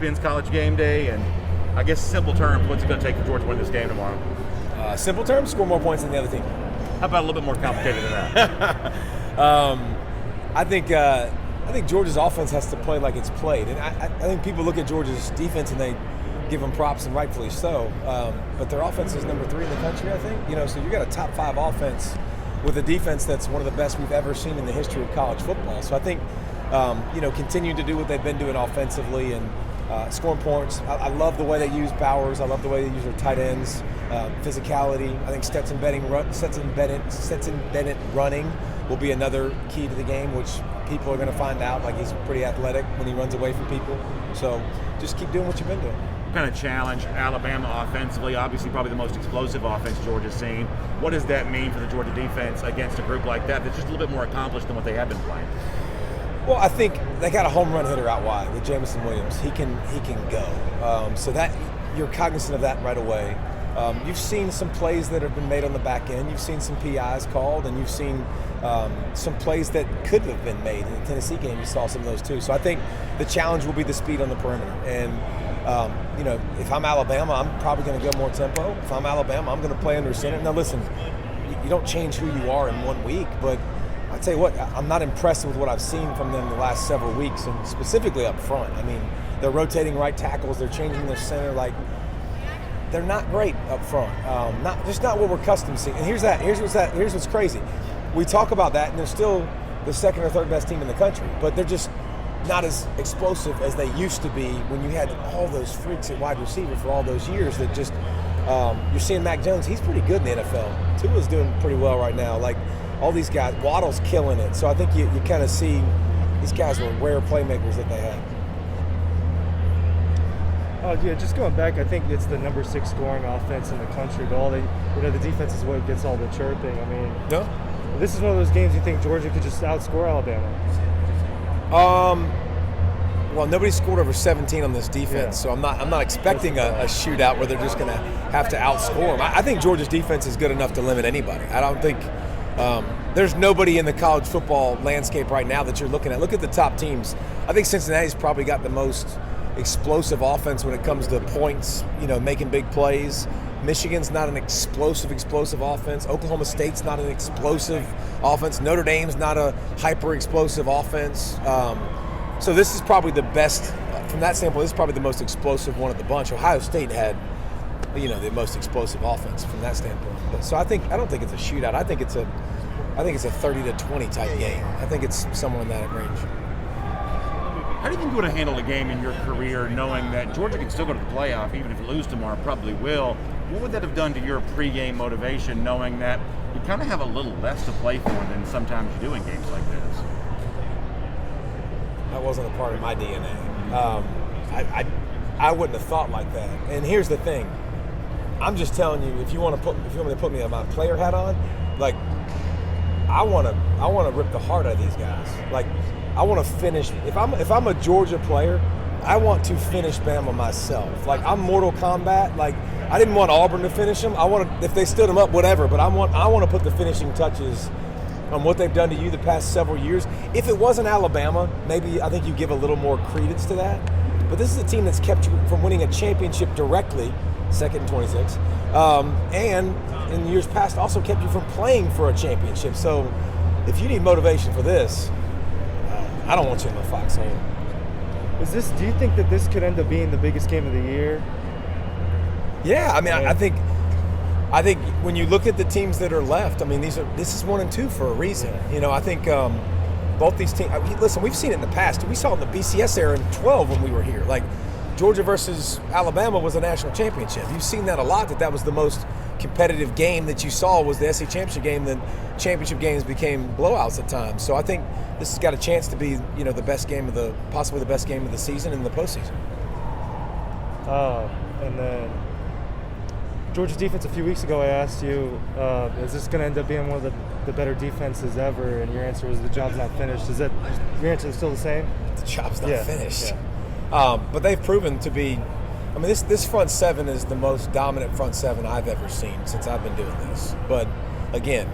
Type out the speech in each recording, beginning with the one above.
Ben's college game day, and I guess simple terms, what's it going to take for Georgia to win this game tomorrow? Simple terms, score more points than the other team. How about a little bit more complicated than that? I think Georgia's offense has to play like it's played, and I think people look at Georgia's defense and they give them props, and rightfully so. But their offense is number 3 in the country, I think. So you got a top 5 offense with a defense that's one of the best we've ever seen in the history of college football. So I think continue to do what they've been doing offensively and scoring points. I love the way they use Bowers. I love the way they use their tight ends. Physicality. I think Stetson Bennett running will be another key to the game, which people are going to find out. Like, he's pretty athletic when he runs away from people. So just keep doing what you've been doing. Kind of challenge Alabama offensively, obviously probably the most explosive offense Georgia's seen. What does that mean for the Georgia defense against a group like that that's just a little bit more accomplished than what they have been playing? Well, I think they got a home run hitter out wide with Jamison Williams. He can go. So that you're cognizant of that right away. You've seen some plays that have been made on the back end. You've seen some PIs called, and you've seen some plays that could have been made. In the Tennessee game, you saw some of those too. So I think the challenge will be the speed on the perimeter. And, if I'm Alabama, I'm probably going to go more tempo. If I'm Alabama, I'm going to play under center. Now, listen, you don't change who you are in 1 week, but I'll tell you what, I'm not impressed with what I've seen from them the last several weeks, and specifically up front. I mean, they're rotating right tackles. They're changing their center. They're not great up front. Not what we're accustomed to seeing. And here's what's crazy. We talk about that, and they're still the second or third best team in the country, but they're just not as explosive as they used to be when you had all those freaks at wide receiver for all those years. That just you're seeing Mac Jones. He's pretty good in the NFL. Tua's doing pretty well right now. Like, all these guys, Waddle's killing it. So I think you kind of see these guys were rare playmakers that they had. Just going back, I think it's the number 6 scoring offense in the country, but the defense is what gets all the chirping. I mean, no, this is one of those games you think Georgia could just outscore Alabama. Well, nobody scored over 17 on this defense, so I'm not expecting a shootout where they're just going to have to outscore them. I think Georgia's defense is good enough to limit anybody. I don't think there's nobody in the college football landscape right now that you're looking at. Look at the top teams. I think Cincinnati's probably got the most explosive offense when it comes to points, making big plays. Michigan's not an explosive offense. Oklahoma State's not an explosive offense. Notre Dame's not a hyper-explosive offense. So this is probably the best, from that standpoint, this is probably the most explosive one of the bunch. Ohio State had, the most explosive offense from that standpoint. So I don't think it's a shootout. I think it's a 30-20 type game. I think it's somewhere in that range. How do you think you would have handled a game in your career knowing that Georgia can still go to the playoff, even if you lose tomorrow, probably will? What would that have done to your pregame motivation, knowing that you kind of have a little less to play for than sometimes you do in games like this? That wasn't a part of my DNA. I wouldn't have thought like that. And here's the thing. I'm just telling you, if you want me to put my player hat on, like, I want to rip the heart out of these guys. Like, I want to finish. If I'm a Georgia player, I want to finish Bama myself. Like, I'm Mortal Kombat. Like, I didn't want Auburn to finish them. If they stood them up, whatever. But I want to put the finishing touches on what they've done to you the past several years. If it wasn't Alabama, maybe I think you give a little more credence to that. But this is a team that's kept you from winning a championship directly, 2nd and 26, and in years past also kept you from playing for a championship. So if you need motivation for this, I don't want you in the foxhole. Do you think that this could end up being the biggest game of the year? Yeah, I mean, I think when you look at the teams that are left, I mean, this is 1 and 2 for a reason. I think both these teams. Listen, we've seen it in the past. We saw it in the BCS era in 12 when we were here. Like, Georgia versus Alabama was a national championship. You've seen that a lot. That was the most competitive game that you saw was the SEC championship game. Then championship games became blowouts at times. So I think this has got a chance to be, the best game possibly the best game of the season in the postseason. And then Georgia's defense a few weeks ago, I asked you, is this going to end up being one of the better defenses ever? And your answer was the job's not finished. Is that your answer is still the same? The job's not finished. Yeah. But they've proven to be. I mean, this front seven is the most dominant front seven I've ever seen since I've been doing this. But again,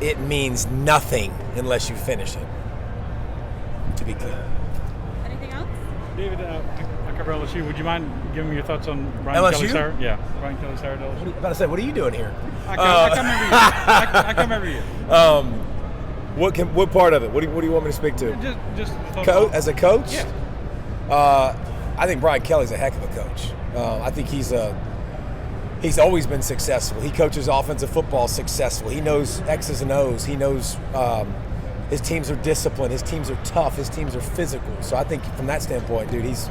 it means nothing unless you finish it. To be clear. Anything else? David, a cover LSU. Would you mind giving me your thoughts on Brian LSU? Kelly's hire? Yeah, Brian Kelly's hire at LSU. About to say, what are you doing here? I come every year. What part of it? What do you want me to speak to? Just As a coach? Yeah. I think Brian Kelly's a heck of a coach. I think he's always been successful. He coaches offensive football successful. He knows X's and O's. He knows his teams are disciplined. His teams are tough. His teams are physical. So I think from that standpoint, dude, he's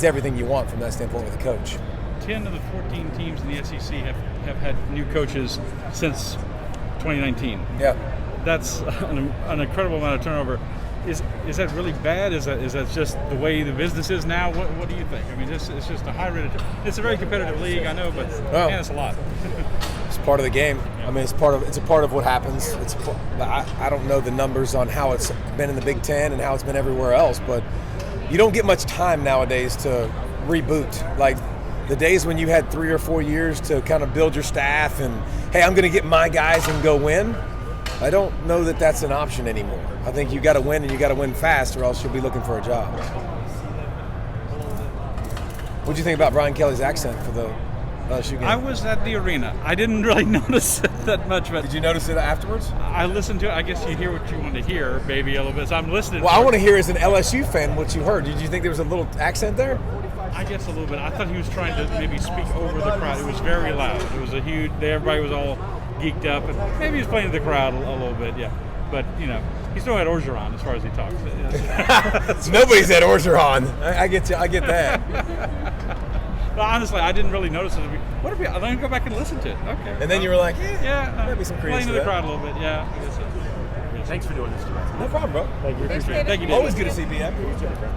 everything you want from that standpoint with a coach. 10 of the 14 teams in the SEC have had new coaches since 2019. Yeah. That's an incredible amount of turnover. Is that really bad? Is that just the way the business is now? What do you think? I mean, it's just a high rate. It's a very competitive league, I know, but man, it's a lot. It's part of the game. I mean, it's a part of what happens. I don't know the numbers on how it's been in the Big Ten and how it's been everywhere else, but you don't get much time nowadays to reboot. Like the days when you had 3 or 4 years to kind of build your staff and, hey, I'm going to get my guys and go win. I don't know that that's an option anymore. I think you got to win, and you got to win fast, or else you'll be looking for a job. What do you think about Brian Kelly's accent for the LSU game? I was at the arena. I didn't really notice it that much, but Did you notice it afterwards? I listened to it. I guess you hear what you want to hear, maybe a little bit. So I'm listening. Well, I want to hear as an LSU fan what you heard. Did you think there was a little accent there? I guess a little bit. I thought he was trying to maybe speak over the crowd. It was very loud. It was a huge. Everybody was all geeked up, and maybe he was playing to the crowd a little bit. Yeah, but he's still at Orgeron as far as he talks. Nobody's at Orgeron. I get you. I get that. Well, honestly, I didn't really notice it. What if I'm going to go back and listen to it? Okay. And then you were like, maybe some credence playing to to the that. crowd a little bit. Yeah, I guess so. Thanks for doing this to us. No problem, bro. Thank you. Thank you. Always good to see BM.